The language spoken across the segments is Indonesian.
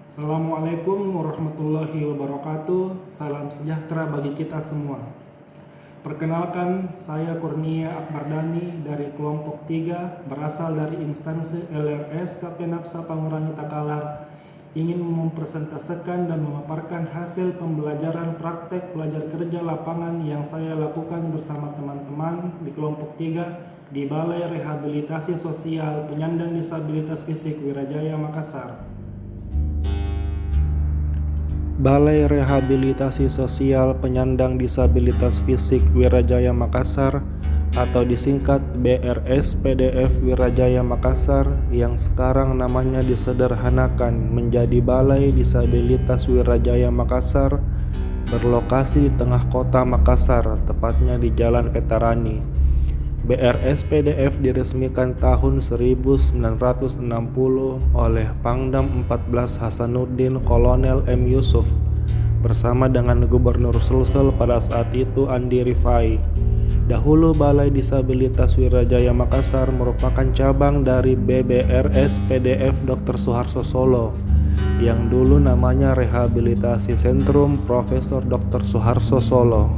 Assalamualaikum warahmatullahi wabarakatuh. Salam sejahtera bagi kita semua. Perkenalkan, saya Kurnia Akbardani dari kelompok 3, berasal dari instansi LRS Kapenapsa Pangurangi Takalar, ingin mempresentasikan dan memaparkan hasil pembelajaran praktek belajar kerja lapangan yang saya lakukan bersama teman-teman di kelompok 3 di Balai Rehabilitasi Sosial Penyandang Disabilitas Fisik Wirajaya Makassar. Balai Rehabilitasi Sosial Penyandang Disabilitas Fisik Wirajaya Makassar atau disingkat BRSPDF Wirajaya Makassar yang sekarang namanya disederhanakan menjadi Balai Disabilitas Wirajaya Makassar berlokasi di tengah kota Makassar, tepatnya di Jalan Petarani. BRSPDF diresmikan tahun 1960 oleh Pangdam 14 Hasanuddin Kolonel M. Yusuf bersama dengan Gubernur Sulsel pada saat itu Andi Rifai. Dahulu Balai Disabilitas Wirajaya Makassar merupakan cabang dari BBRSPDF Dr. Suharto Solo yang dulu namanya Rehabilitasi Sentrum Profesor Dr. Suharto Solo.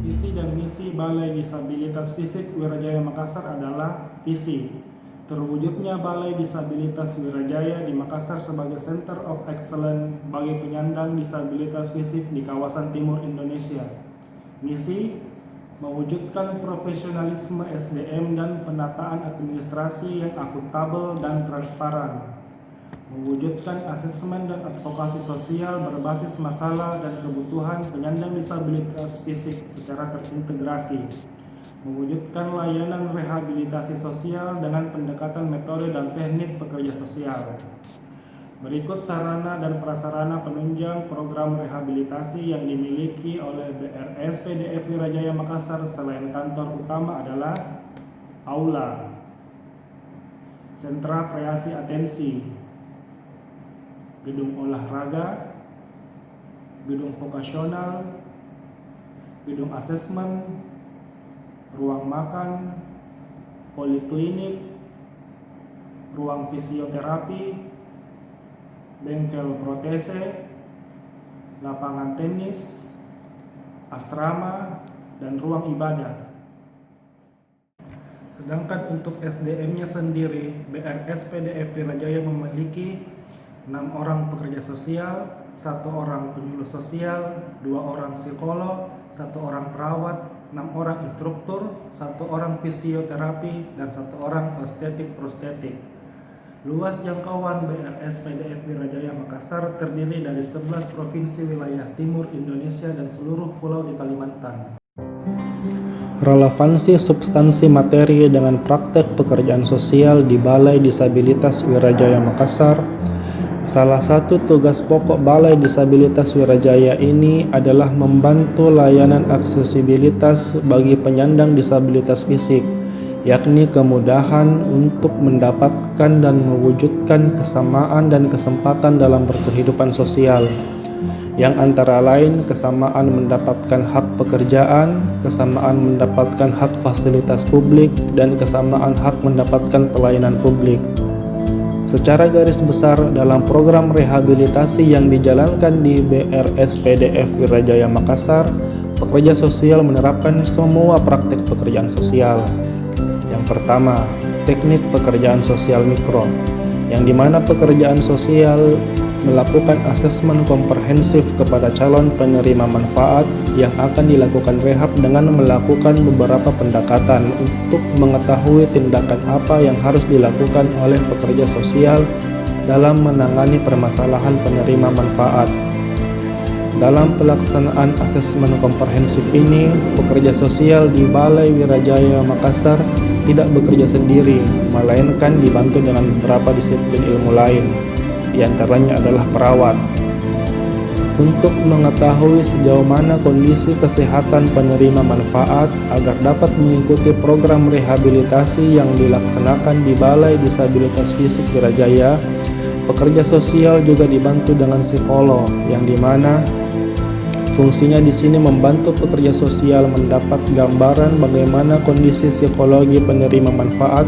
Visi dan misi Balai Disabilitas Fisik Wirajaya Makassar adalah visi terwujudnya Balai Disabilitas Wirajaya di Makassar sebagai Center of Excellence bagi penyandang disabilitas fisik di kawasan timur Indonesia. Misi mewujudkan profesionalisme SDM dan penataan administrasi yang akuntabel dan transparan. Mewujudkan asesmen dan advokasi sosial berbasis masalah dan kebutuhan penyandang disabilitas fisik secara terintegrasi. Mewujudkan layanan rehabilitasi sosial dengan pendekatan metode dan teknik pekerja sosial. Berikut sarana dan prasarana penunjang program rehabilitasi yang dimiliki oleh BRSPDF Wirajaya Makassar selain kantor utama adalah aula, sentra kreasi atensi, gedung olahraga, gedung vokasional, gedung asesmen, ruang makan, poliklinik, ruang fisioterapi, bengkel protese, lapangan tenis, asrama, dan ruang ibadah. Sedangkan untuk SDM-nya sendiri, BRSPDF Wirajaya memiliki 6 orang pekerja sosial, 1 orang penyuluh sosial, 2 orang psikolog, 1 orang perawat, 6 orang instruktur, 1 orang fisioterapi, dan 1 orang estetik prostetik. Luas jangkauan BRSPDF Wirajaya Makassar terdiri dari 11 provinsi wilayah timur Indonesia dan seluruh pulau di Kalimantan. Relevansi substansi materi dengan praktek pekerjaan sosial di Balai Disabilitas Wirajaya Makassar. Salah satu tugas pokok Balai Disabilitas Wirajaya ini adalah membantu layanan aksesibilitas bagi penyandang disabilitas fisik, yakni kemudahan untuk mendapatkan dan mewujudkan kesamaan dan kesempatan dalam berkehidupan sosial, yang antara lain kesamaan mendapatkan hak pekerjaan, kesamaan mendapatkan hak fasilitas publik, dan kesamaan hak mendapatkan pelayanan publik. Secara garis besar, dalam program rehabilitasi yang dijalankan di BRSPDF Wirajaya Makassar, pekerja sosial menerapkan semua praktek pekerjaan sosial. Yang pertama, teknik pekerjaan sosial mikro, yang dimana pekerjaan sosial melakukan asesmen komprehensif kepada calon penerima manfaat yang akan dilakukan rehab dengan melakukan beberapa pendekatan untuk mengetahui tindakan apa yang harus dilakukan oleh pekerja sosial dalam menangani permasalahan penerima manfaat. Dalam pelaksanaan asesmen komprehensif ini, pekerja sosial di Balai Wirajaya Makassar tidak bekerja sendiri, melainkan dibantu dengan beberapa disiplin ilmu lain. Di antaranya adalah perawat. Untuk mengetahui sejauh mana kondisi kesehatan penerima manfaat agar dapat mengikuti program rehabilitasi yang dilaksanakan di Balai Disabilitas Fisik Wirajaya, pekerja sosial juga dibantu dengan psikolog, yang dimana Fungsinya di sini membantu pekerja sosial mendapat gambaran bagaimana kondisi psikologi penerima manfaat,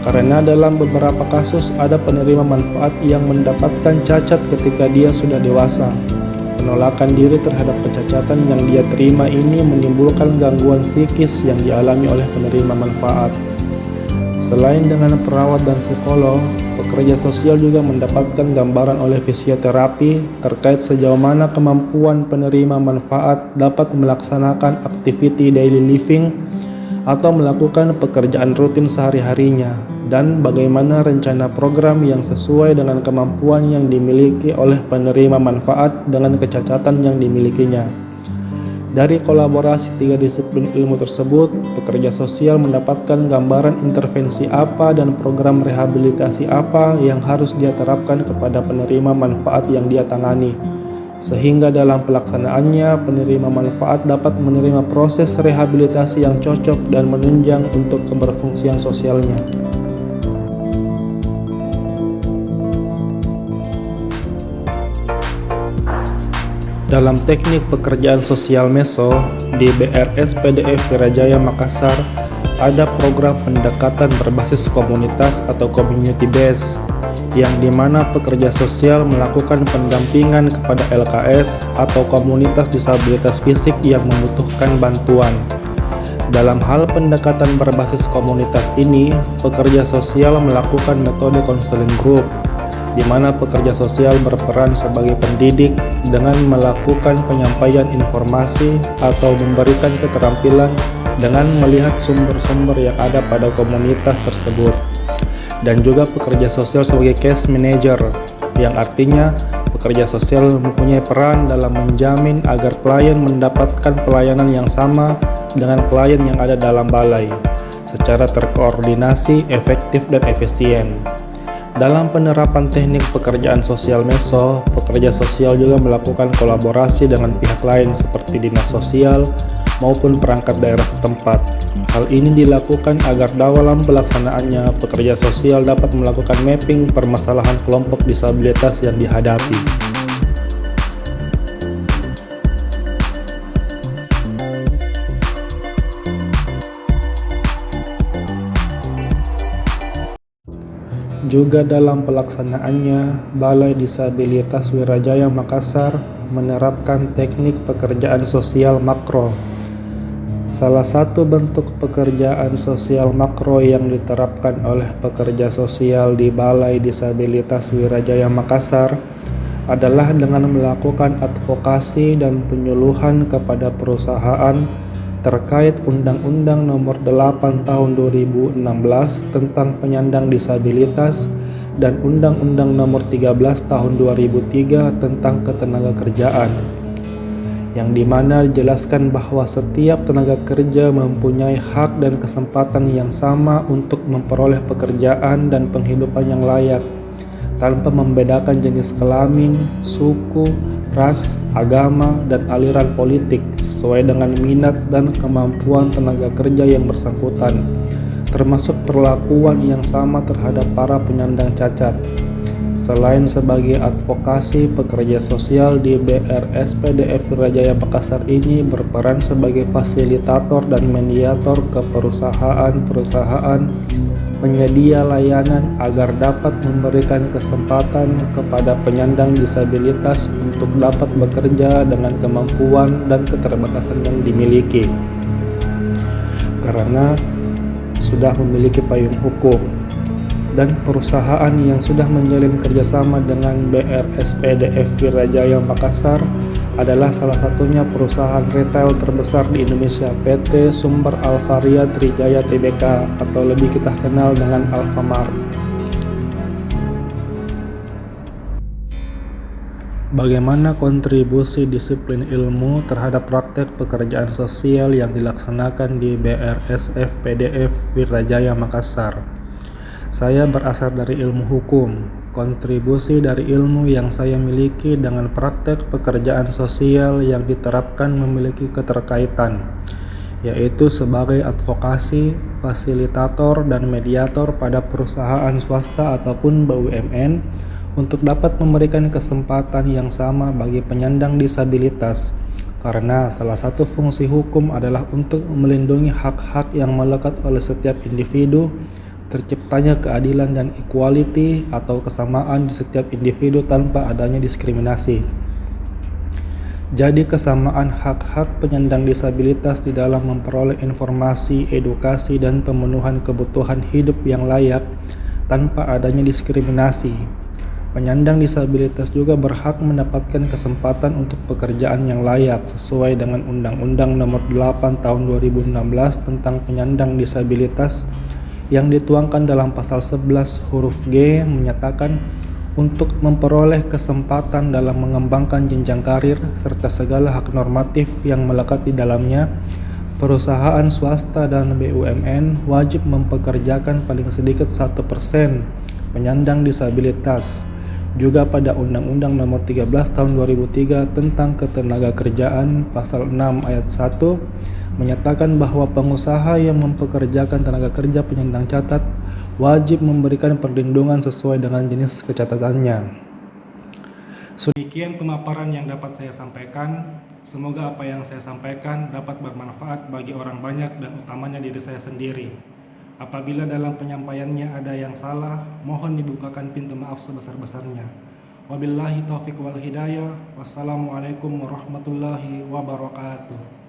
karena dalam beberapa kasus ada penerima manfaat yang mendapatkan cacat ketika dia sudah dewasa. Penolakan diri terhadap kecacatan yang dia terima ini menimbulkan gangguan psikis yang dialami oleh penerima manfaat. Selain dengan perawat dan psikolog, pekerja sosial juga mendapatkan gambaran oleh fisioterapi terkait sejauh mana kemampuan penerima manfaat dapat melaksanakan activity daily living atau melakukan pekerjaan rutin sehari-harinya, dan bagaimana rencana program yang sesuai dengan kemampuan yang dimiliki oleh penerima manfaat dengan kecacatan yang dimilikinya. Dari kolaborasi 3 disiplin ilmu tersebut, pekerja sosial mendapatkan gambaran intervensi apa dan program rehabilitasi apa yang harus dia terapkan kepada penerima manfaat yang dia tangani, sehingga dalam pelaksanaannya penerima manfaat dapat menerima proses rehabilitasi yang cocok dan menunjang untuk keberfungsian sosialnya. Dalam teknik pekerjaan sosial meso di BRS PDF Wirajaya Makassar ada program pendekatan berbasis komunitas atau community based, yang dimana pekerja sosial melakukan pendampingan kepada LKS atau komunitas disabilitas fisik yang membutuhkan bantuan. Dalam hal pendekatan berbasis komunitas ini, pekerja sosial melakukan metode konseling group, di mana pekerja sosial berperan sebagai pendidik dengan melakukan penyampaian informasi atau memberikan keterampilan dengan melihat sumber-sumber yang ada pada komunitas tersebut. Dan juga pekerja sosial sebagai case manager, yang artinya pekerja sosial mempunyai peran dalam menjamin agar klien mendapatkan pelayanan yang sama dengan klien yang ada dalam balai, secara terkoordinasi, efektif, dan efisien. Dalam penerapan teknik pekerjaan sosial meso, pekerja sosial juga melakukan kolaborasi dengan pihak lain seperti dinas sosial maupun perangkat daerah setempat. Hal ini dilakukan agar dalam pelaksanaannya pekerja sosial dapat melakukan mapping permasalahan kelompok disabilitas yang dihadapi. Juga dalam pelaksanaannya, Balai Disabilitas Wirajaya Makassar menerapkan teknik pekerjaan sosial makro. Salah satu bentuk pekerjaan sosial makro yang diterapkan oleh pekerja sosial di Balai Disabilitas Wirajaya Makassar adalah dengan melakukan advokasi dan penyuluhan kepada perusahaan terkait Undang-Undang Nomor 8 Tahun 2016 tentang penyandang disabilitas dan Undang-Undang Nomor 13 Tahun 2003 tentang ketenagakerjaan, yang dimana dijelaskan bahwa setiap tenaga kerja mempunyai hak dan kesempatan yang sama untuk memperoleh pekerjaan dan penghidupan yang layak, tanpa membedakan jenis kelamin, suku, ras, agama, dan aliran politik sesuai dengan minat dan kemampuan tenaga kerja yang bersangkutan, termasuk perlakuan yang sama terhadap para penyandang cacat. Selain sebagai advokasi, pekerja sosial di BRS PDF Wirajaya Makassar ini berperan sebagai fasilitator dan mediator ke perusahaan-perusahaan penyedia layanan agar dapat memberikan kesempatan kepada penyandang disabilitas untuk dapat bekerja dengan kemampuan dan keterbatasan yang dimiliki, karena sudah memiliki payung hukum. Dan perusahaan yang sudah menjalin kerjasama dengan BRS PDF Wirajaya Makassar adalah salah satunya perusahaan retail terbesar di Indonesia, PT Sumber Alvaria Trijaya Tbk, atau lebih kita kenal dengan Alfamart. Bagaimana kontribusi disiplin ilmu terhadap praktek pekerjaan sosial yang dilaksanakan di BRSF PDF Wirajaya Makassar? Saya berasal dari ilmu hukum. Kontribusi dari ilmu yang saya miliki dengan praktek pekerjaan sosial yang diterapkan memiliki keterkaitan, yaitu sebagai advokasi, fasilitator, dan mediator pada perusahaan swasta ataupun BUMN untuk dapat memberikan kesempatan yang sama bagi penyandang disabilitas karena salah satu fungsi hukum adalah untuk melindungi hak-hak yang melekat oleh setiap individu, terciptanya keadilan dan equality atau kesamaan di setiap individu tanpa adanya diskriminasi. Jadi kesamaan hak-hak penyandang disabilitas di dalam memperoleh informasi, edukasi, dan pemenuhan kebutuhan hidup yang layak tanpa adanya diskriminasi. Penyandang disabilitas juga berhak mendapatkan kesempatan untuk pekerjaan yang layak sesuai dengan Undang-Undang Nomor 8 Tahun 2016 tentang penyandang disabilitas yang dituangkan dalam pasal 11 huruf G menyatakan untuk memperoleh kesempatan dalam mengembangkan jenjang karir serta segala hak normatif yang melekat di dalamnya, perusahaan swasta dan BUMN wajib mempekerjakan paling sedikit 1% penyandang disabilitas. Juga pada Undang-Undang Nomor 13 Tahun 2003 tentang Ketenagakerjaan pasal 6 ayat 1 menyatakan bahwa pengusaha yang mempekerjakan tenaga kerja penyandang cacat wajib memberikan perlindungan sesuai dengan jenis kecatatannya. Demikian pemaparan yang dapat saya sampaikan. Semoga apa yang saya sampaikan dapat bermanfaat bagi orang banyak dan utamanya diri saya sendiri. Apabila dalam penyampaiannya ada yang salah, mohon dibukakan pintu maaf sebesar-besarnya. Wabillahi taufiq wal hidayah. Wassalamualaikum warahmatullahi wabarakatuh.